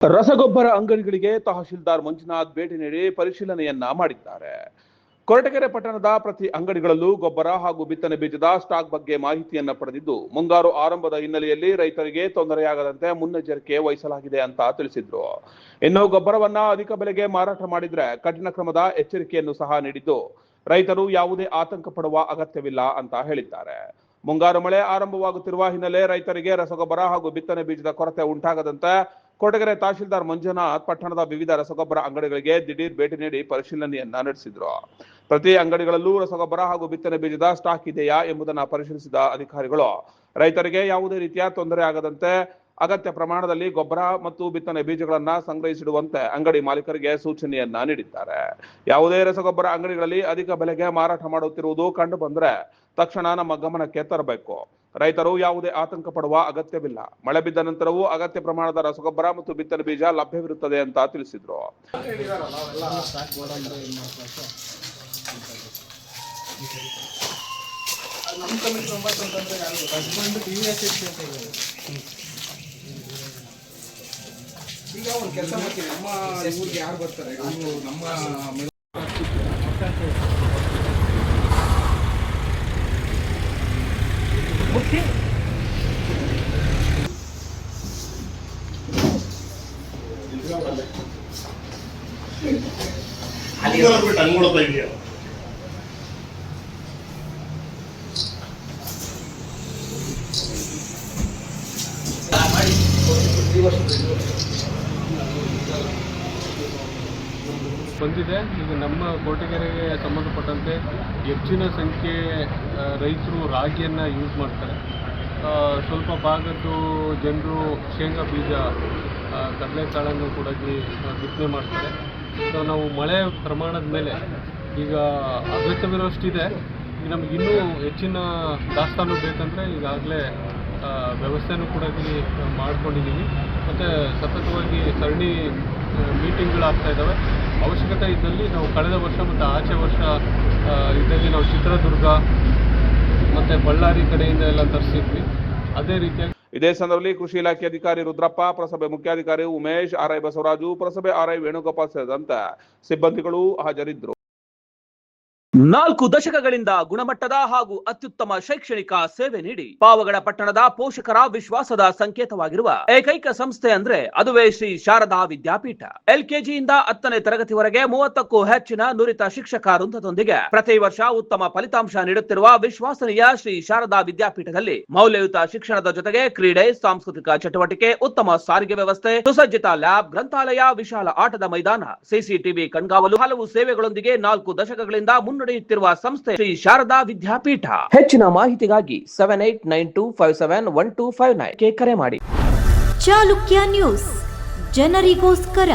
ರಸಗೊಬ್ಬರ ಅಂಗಡಿಗಳಿಗೆ ತಹಶೀಲ್ದಾರ್ ಮಂಜುನಾಥ್ ಭೇಟಿ ನೀಡಿ ಪರಿಶೀಲನೆಯನ್ನ ಮಾಡಿದ್ದಾರೆ. ಕೊರಟಗೆರೆ ಪಟ್ಟಣದ ಪ್ರತಿ ಅಂಗಡಿಗಳಲ್ಲೂ ಗೊಬ್ಬರ ಹಾಗೂ ಬಿತ್ತನೆ ಬೀಜದ ಸ್ಟಾಕ್ ಬಗ್ಗೆ ಮಾಹಿತಿಯನ್ನ ಪಡೆದಿದ್ದು, ಮುಂಗಾರು ಆರಂಭದ ಹಿನ್ನೆಲೆಯಲ್ಲಿ ರೈತರಿಗೆ ತೊಂದರೆಯಾಗದಂತೆ ಮುನ್ನೆಚ್ಚರಿಕೆ ವಹಿಸಲಾಗಿದೆ ಅಂತ ತಿಳಿಸಿದ್ರು. ಇನ್ನು ಗೊಬ್ಬರವನ್ನ ಅಧಿಕ ಬೆಲೆಗೆ ಮಾರಾಟ ಮಾಡಿದ್ರೆ ಕಠಿಣ ಕ್ರಮದ ಎಚ್ಚರಿಕೆಯನ್ನು ಸಹ ನೀಡಿದ್ದು, ರೈತರು ಯಾವುದೇ ಆತಂಕ ಪಡುವ ಅಗತ್ಯವಿಲ್ಲ ಅಂತ ಹೇಳಿದ್ದಾರೆ. ಮುಂಗಾರು ಮಳೆ ಆರಂಭವಾಗುತ್ತಿರುವ ಹಿನ್ನೆಲೆ ರೈತರಿಗೆ ರಸಗೊಬ್ಬರ ಹಾಗೂ ಬಿತ್ತನೆ ಬೀಜದ ಕೊರತೆ ಉಂಟಾಗದಂತೆ ಕೊರಟಗೆರೆ ತಹಶೀಲ್ದಾರ್ ಮಂಜುನಾಥ್ ಪಟ್ಟಣದ ವಿವಿಧ ರಸಗೊಬ್ಬರ ಅಂಗಡಿಗಳಿಗೆ ದಿಢೀರ್ ಭೇಟಿ ನೀಡಿ ಪರಿಶೀಲನೆಯನ್ನ ನಡೆಸಿದ್ರು. ಪ್ರತಿ ಅಂಗಡಿಗಳಲ್ಲೂ ರಸಗೊಬ್ಬರ ಹಾಗೂ ಬಿತ್ತನೆ ಬೀಜದ ಸ್ಟಾಕ್ ಇದೆಯಾ ಎಂಬುದನ್ನು ಪರಿಶೀಲಿಸಿದ ಅಧಿಕಾರಿಗಳು ರೈತರಿಗೆ ಯಾವುದೇ ರೀತಿಯ ತೊಂದರೆ ಆಗದಂತೆ ಅಗತ್ಯ ಪ್ರಮಾಣದಲ್ಲಿ ಗೊಬ್ಬರ ಮತ್ತು ಬಿತ್ತನೆ ಬೀಜಗಳನ್ನ ಸಂಗ್ರಹಿಸಿಡುವಂತೆ ಅಂಗಡಿ ಮಾಲೀಕರಿಗೆ ಸೂಚನೆಯನ್ನ ನೀಡಿದ್ದಾರೆ. ಯಾವುದೇ ರಸಗೊಬ್ಬರ ಅಂಗಡಿಗಳಲ್ಲಿ ಅಧಿಕ ಬೆಲೆಗೆ ಮಾರಾಟ ಮಾಡುತ್ತಿರುವುದು ಕಂಡು ಬಂದ್ರೆ ತಕ್ಷಣ ನಮ್ಮ ಗಮನಕ್ಕೆ ತರಬೇಕು. ರೈತರು ಯಾವುದೇ ಆತಂಕ ಪಡುವ ಅಗತ್ಯವಿಲ್ಲ. ಮಳೆ ಬಿದ್ದ ನಂತರವೂ ಅಗತ್ಯ ಪ್ರಮಾಣದ ರಸಗೊಬ್ಬರ ಮತ್ತು ಬಿತ್ತನೆ ಬೀಜ ಲಭ್ಯವಿರುತ್ತದೆ ಅಂತ ತಿಳಿಸಿದ್ರು. ಈಗ ಒಂದು ಕೆಲಸ ಮಾಡ್ತೀವಿ, ನಮ್ಮ ಊರಿಗೆ ಯಾರು ಬರ್ತಾರೆ ನಮ್ಮ ಬಂದಿದೆ. ಈಗ ನಮ್ಮ ಕೊರಟಗೆರೆಗೆ ಸಂಬಂಧಪಟ್ಟಂತೆ ಹೆಚ್ಚಿನ ಸಂಖ್ಯೆ ರೈತರು ರಾಗಿಯನ್ನು ಯೂಸ್ ಮಾಡ್ತಾರೆ. ಸ್ವಲ್ಪ ಭಾಗದ್ದು ಜನರು ಶೇಂಗಾ ಬೀಜ, ಕಡಲೆಕಾಳನ್ನು ಕೂಡ ಬಿತ್ತನೆ ಮಾಡ್ತಾರೆ. ಸೊ ನಾವು ಮಳೆ ಪ್ರಮಾಣದ ಮೇಲೆ ಈಗ ಅಗತ್ಯವಿರೋಷ್ಟಿದೆ. ಈಗ ನಮ್ಗೆ ಇನ್ನೂ ಹೆಚ್ಚಿನ ದಾಸ್ತಾನು ಬೇಕಂದರೆ ಈಗಾಗಲೇ ವ್ಯವಸ್ಥೆನೂ ಕೂಡ ಮಾಡ್ಕೊಂಡಿದ್ದೀವಿ. ಮತ್ತು ಸತತವಾಗಿ ಸರಣಿ ಮೀಟಿಂಗ್ಗಳಾಗ್ತಾ ಇದ್ದಾವೆ. ಅವಶ್ಯಕತೆ ಇದ್ದಲ್ಲಿ ನಾವು ಕಳೆದ ವರ್ಷ ಮತ್ತು ಆಚೆ ವರ್ಷ ಇದ್ದಲ್ಲಿ ನಾವು ಚಿತ್ರದುರ್ಗ ಮತ್ತು ಬಳ್ಳಾರಿ ಕಡೆಯಿಂದ ಎಲ್ಲ ತರಿಸಿದ್ವಿ. ಅದೇ ರೀತಿಯಾಗಿ ಇದೇ ಸಂದರ್ಭದಲ್ಲಿ ಕೃಷಿ ಇಲಾಖೆ ಅಧಿಕಾರಿ ರುದ್ರಪ್ಪ, ಪುರಸಭೆ ಮುಖ್ಯಾಧಿಕಾರಿ ಉಮೇಶ್, ಆರ್ಐ ಬಸವರಾಜು, ಪುರಸಭೆ ಆರ್ಐ ವೇಣುಗೋಪಾಲ್ ಸೇರಿದಂತೆ ಸಿಬ್ಬಂದಿಗಳು ಹಾಜರಿದ್ದರು. 4 ದಶಕಗಳಿಂದ ಗುಣಮಟ್ಟದ ಹಾಗೂ ಅತ್ಯುತ್ತಮ ಶೈಕ್ಷಣಿಕ ಸೇವೆ ನೀಡಿ ಪಾವಗಡ ಪಟ್ಟಣದ ಪೋಷಕರ ವಿಶ್ವಾಸದ ಸಂಕೇತವಾಗಿರುವ ಏಕೈಕ ಸಂಸ್ಥೆ ಅಂದ್ರೆ ಅದುವೇ ಶ್ರೀ ಶಾರದಾ ವಿದ್ಯಾಪೀಠ. LKGಯಿಂದ 10ನೇ ತರಗತಿವರೆಗೆ 30ಕ್ಕೂ ಹೆಚ್ಚಿನ ನುರಿತ ಶಿಕ್ಷಕ ವೃಂದದೊಂದಿಗೆ ಪ್ರತಿ ವರ್ಷ ಉತ್ತಮ ಫಲಿತಾಂಶ ನೀಡುತ್ತಿರುವ ವಿಶ್ವಾಸನೀಯ ಶ್ರೀ ಶಾರದಾ ವಿದ್ಯಾಪೀಠದಲ್ಲಿ ಮೌಲ್ಯಯುತ ಶಿಕ್ಷಣದ ಜೊತೆಗೆ ಕ್ರೀಡೆ, ಸಾಂಸ್ಕೃತಿಕ ಚಟುವಟಿಕೆ, ಉತ್ತಮ ಸಾರಿಗೆ ವ್ಯವಸ್ಥೆ, ಸುಸಜ್ಜಿತ ಲ್ಯಾಬ್, ಗ್ರಂಥಾಲಯ, ವಿಶಾಲ ಆಟದ ಮೈದಾನ, CCTV ಕಣ್ಗಾವಲು, ಹಲವು ಸೇವೆಗಳೊಂದಿಗೆ 4 ದಶಕಗಳಿಂದ ಮುನ್ನಡೆಯುತ್ತಿರುವ ಸಂಸ್ಥೆ ಶ್ರೀ ಶಾರದಾ ವಿದ್ಯಾಪೀಠ. ಹೆಚ್ಚಿನ ಮಾಹಿತಿಗಾಗಿ 7892571259 ಗೆ ಕರೆ ಮಾಡಿ. ಚಾಲುಕ್ಯ ನ್ಯೂಸ್, ಜನರಿಗೋಸ್ಕರ.